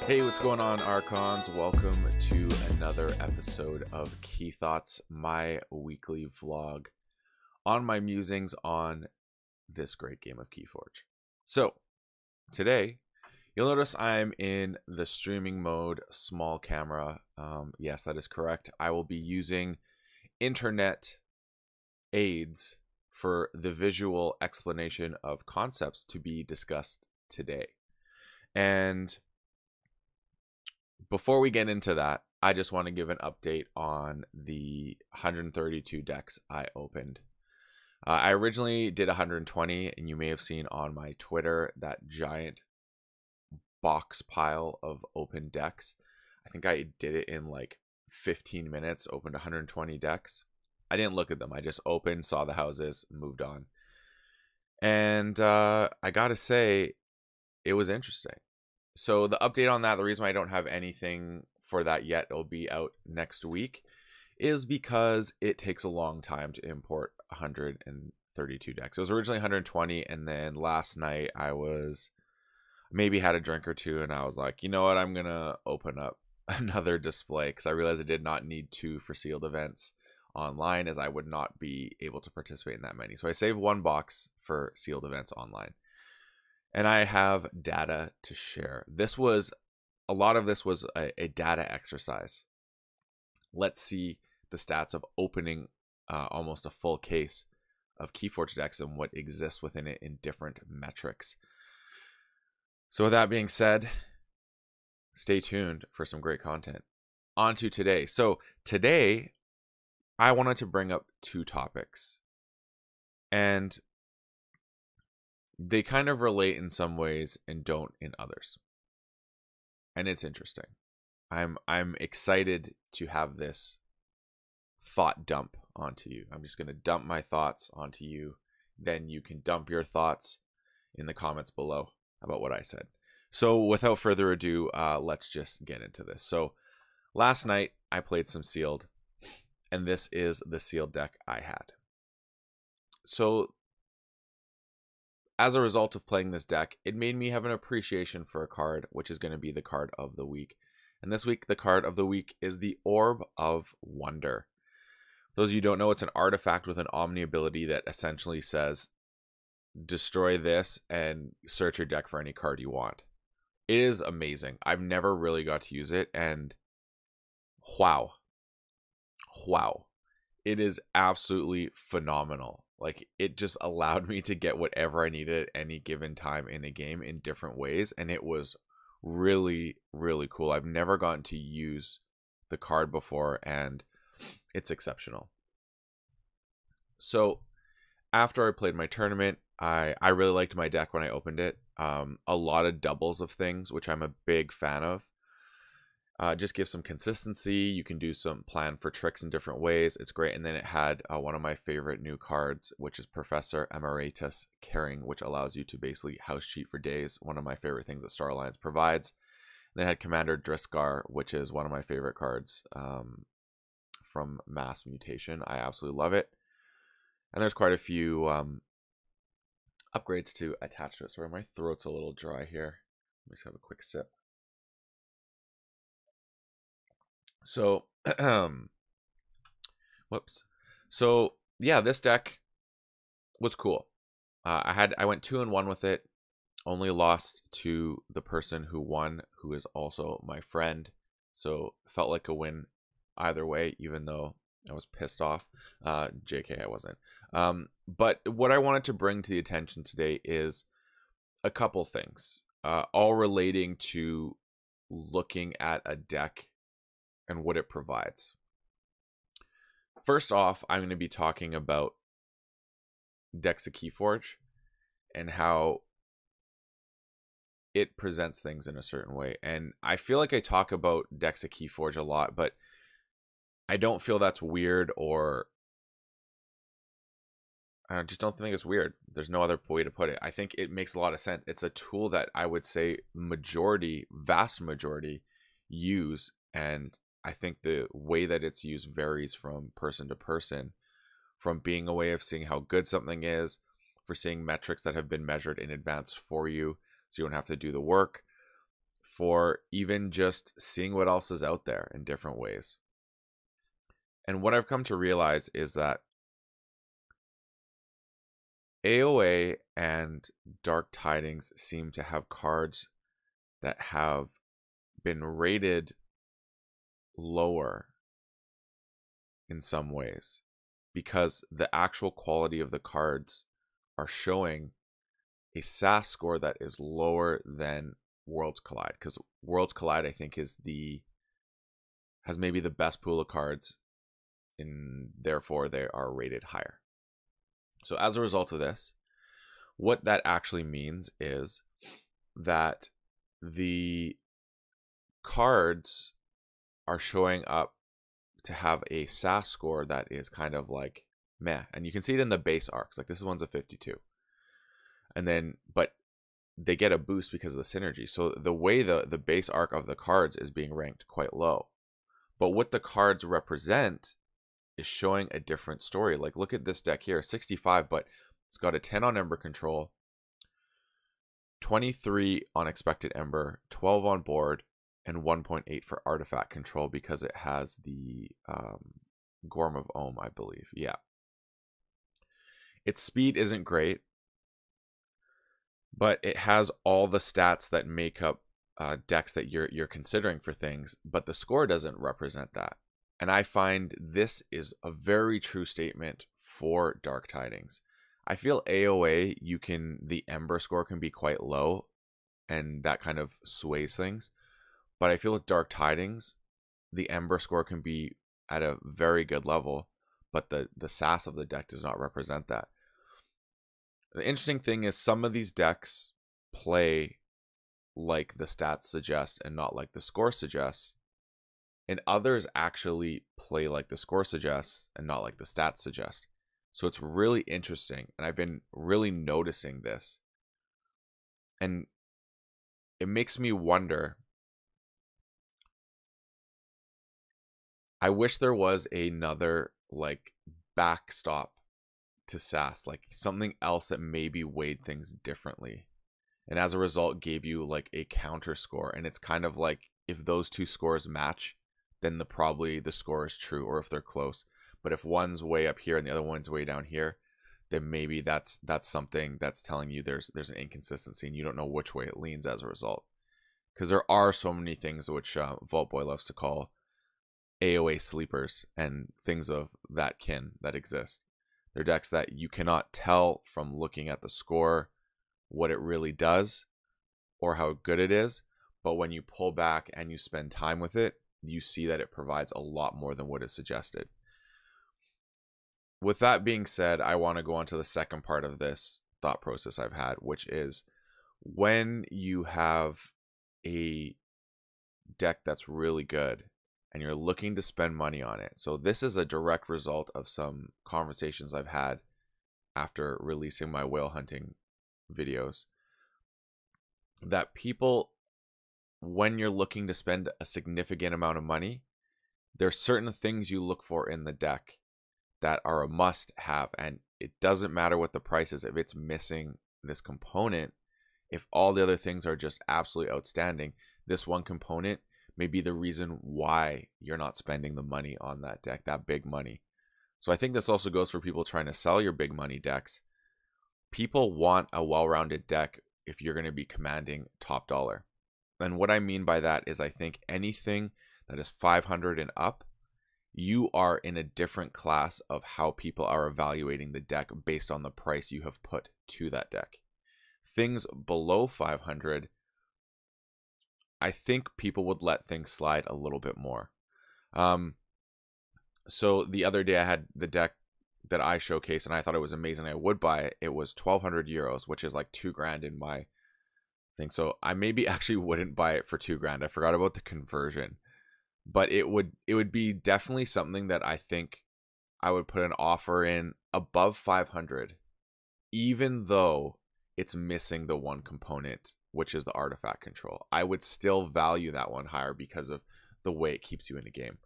Hey, what's going on, Archons? Welcome to another episode of KeyThoughts, my weekly vlog on my musings on this great game of KeyForge. So, today, you'll notice I'm in the streaming mode, small camera. Yes, that is correct. I will be using internet aids for the visual explanation of concepts to be discussed today. And before we get into that, I just want to give an update on the 132 decks I opened. I originally did 120, and you may have seen on my Twitter that giant box pile of open decks. I think I did it in like 15 minutes, opened 120 decks. I didn't look at them. I just opened, saw the houses, moved on. And I gotta say, it was interesting. So the update on that, the reason why I don't have anything for that yet, it'll be out next week, is because it takes a long time to import 132 decks. It was originally 120, and then last night I was maybe had a drink or two, and I was like, you know what, I'm going to open up another display, because I realized I did not need two for sealed events online, as I would not be able to participate in that many. So I saved one box for sealed events online. And I have data to share. A lot of this was a data exercise. Let's see the stats of opening almost a full case of KeyForge decks and what exists within it in different metrics. So with that being said, stay tuned for some great content. On to today. So today, I wanted to bring up two topics. And they kind of relate in some ways and don't in others. And it's interesting. I'm excited to have this thought dump onto you. I'm just going to dump my thoughts onto you. Then you can dump your thoughts in the comments below about what I said. So without further ado, let's just get into this. So last night I played some sealed, and this is the sealed deck I had. So as a result of playing this deck, it made me have an appreciation for a card, which is going to be the card of the week. And this week, the card of the week is the Orb of Wonder. For those of you who don't know, it's an artifact with an Omni ability that essentially says, destroy this and search your deck for any card you want. It is amazing. I've never really got to use it, and wow. Wow. It is absolutely phenomenal. Like, it just allowed me to get whatever I needed at any given time in a game in different ways. And it was really, really cool. I've never gotten to use the card before, and it's exceptional. So after I played my tournament, I really liked my deck when I opened it. A lot of doubles of things, which I'm a big fan of. Just gives some consistency. You can do some plan for tricks in different ways. It's great. And then it had one of my favorite new cards, which is Professor Emeritus Caring, which allows you to basically house cheat for days. One of my favorite things that Star Alliance provides. And then it had Commander Driscar, which is one of my favorite cards from Mass Mutation. I absolutely love it. And there's quite a few upgrades to attach to it. Sorry, my throat's a little dry here. Let me just have a quick sip. So, whoops. So yeah, this deck was cool. I went 2-1 with it. Only lost to the person who won, who is also my friend. So felt like a win either way, even though I was pissed off. JK, I wasn't. But what I wanted to bring to the attention today is a couple things, all relating to looking at a deck and what it provides. First off, I'm going to be talking about decks of KeyForge and how it presents things in a certain way. And I feel like I talk about decks of KeyForge a lot, but I don't feel that's weird, or I just don't think it's weird. There's no other way to put it. I think it makes a lot of sense. It's a tool that I would say vast majority use, and I think the way that it's used varies from person to person, from being a way of seeing how good something is, for seeing metrics that have been measured in advance for you so you don't have to do the work, for even just seeing what else is out there in different ways. And what I've come to realize is that AOA and Dark Tidings seem to have cards that have been rated lower in some ways because the actual quality of the cards are showing a SAS score that is lower than Worlds Collide, because Worlds Collide I think has maybe the best pool of cards, and therefore they are rated higher. So as a result of this, what that actually means is that the cards are showing up to have a SAS score that is kind of like meh. And you can see it in the base arcs. Like this one's a 52. And then, but they get a boost because of the synergy. So the way the base arc of the cards is being ranked quite low. But what the cards represent is showing a different story. Like look at this deck here, 65, but it's got a 10 on Ember Control, 23 on Expected Ember, 12 on Board, and 1.8 for Artifact Control because it has the Gorm of Ohm, I believe. Yeah. Its speed isn't great, but it has all the stats that make up decks that you're considering for things, but the score doesn't represent that. And I find this is a very true statement for Dark Tidings. I feel AOA, the Ember score can be quite low, and that kind of sways things. But I feel with Dark Tidings, the Ember score can be at a very good level, but the SAS of the deck does not represent that. The interesting thing is some of these decks play like the stats suggest and not like the score suggests, and others actually play like the score suggests and not like the stats suggest. So it's really interesting, and I've been really noticing this, and it makes me wonder. I wish there was another like backstop to SAS, like something else that maybe weighed things differently, and as a result gave you like a counter score. And it's kind of like if those two scores match, then probably the score is true, or if they're close. But if one's way up here and the other one's way down here, then maybe that's something that's telling you there's an inconsistency and you don't know which way it leans as a result. Because there are so many things which Vault Boy loves to call AOA sleepers and things of that kin that exist. They're decks that you cannot tell from looking at the score what it really does or how good it is, but when you pull back and you spend time with it, you see that it provides a lot more than what is suggested. With that being said, I want to go on to the second part of this thought process I've had, which is when you have a deck that's really good and you're looking to spend money on it. So this is a direct result of some conversations I've had after releasing my whale hunting videos, that people, when you're looking to spend a significant amount of money, there's certain things you look for in the deck that are a must have, and it doesn't matter what the price is. If it's missing this component, if all the other things are just absolutely outstanding, this one component may be the reason why you're not spending the money on that deck, that big money. So I think this also goes for people trying to sell your big money decks. People want a well-rounded deck if you're going to be commanding top dollar. And what I mean by that is I think anything that is 500 and up, you are in a different class of how people are evaluating the deck based on the price you have put to that deck. Things below 500, I think people would let things slide a little bit more. So the other day I had the deck that I showcased and I thought it was amazing. I would buy it. It was 1,200 euros, which is like $2,000 in my thing. So I maybe actually wouldn't buy it for $2,000. I forgot about the conversion, but it would be definitely something that I think I would put an offer in above 500, even though it's missing the one component, which is the artifact control. I would still value that one higher because of the way it keeps you in the game.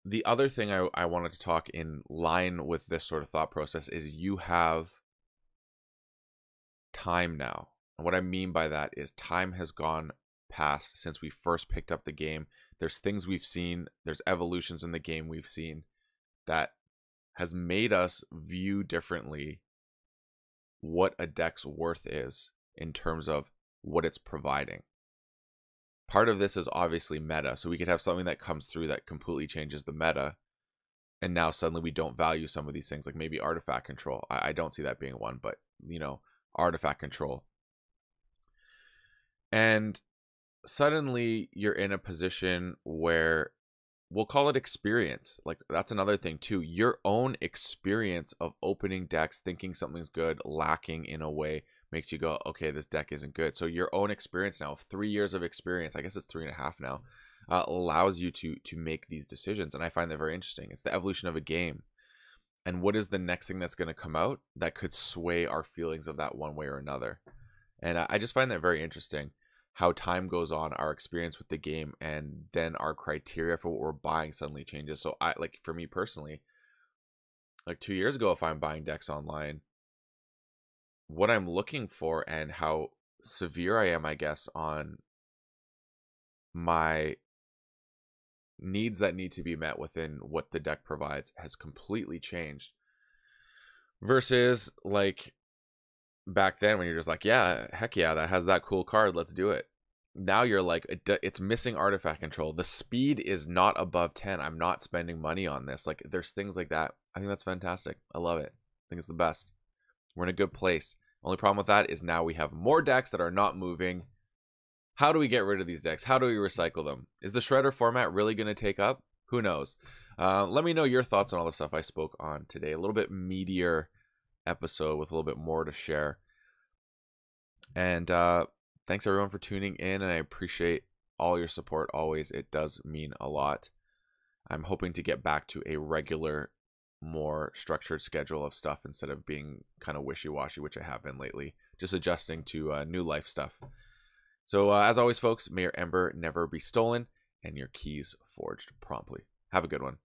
The other thing I wanted to talk in line with this sort of thought process is you have time now. And what I mean by that is time has gone past since we first picked up the game. There's things we've seen, there's evolutions in the game we've seen that has made us view differently what a deck's worth is in terms of what it's providing. Part of this is obviously meta, so we could have something that comes through that completely changes the meta, and now suddenly we don't value some of these things, like maybe artifact control. I don't see that being one, but you know, artifact control. And suddenly you're in a position where, we'll call it experience. Like, that's another thing too. Your own experience of opening decks, thinking something's good, lacking in a way, makes you go, okay, this deck isn't good. So your own experience now, 3 years of experience, I guess it's 3.5 now, allows you to make these decisions. And I find that very interesting. It's the evolution of a game. And what is the next thing that's going to come out that could sway our feelings of that one way or another? And I just find that very interesting. How time goes on, our experience with the game, and then our criteria for what we're buying suddenly changes. So like for me personally, like 2 years ago, if I'm buying decks online, what I'm looking for and how severe I am, I guess, on my needs that need to be met within what the deck provides has completely changed. Versus like back then when you're just like, yeah, heck yeah, that has that cool card, let's do it. Now you're like, it's missing artifact control, the speed is not above 10, I'm not spending money on this. Like, there's things like that. I think that's fantastic. I love it. I think it's the best. We're in a good place. Only problem with that is now we have more decks that are not moving. How do we get rid of these decks? How do we recycle them? Is the shredder format really going to take up? Who knows? Let me know your thoughts on all the stuff I spoke on today. A little bit meatier episode with a little bit more to share. And thanks everyone for tuning in, and I appreciate all your support always. It does mean a lot. I'm hoping to get back to a regular, more structured schedule of stuff instead of being kind of wishy-washy, which I have been lately. Just adjusting to new life stuff. So as always, folks, may your ember never be stolen and your keys forged promptly. Have a good one.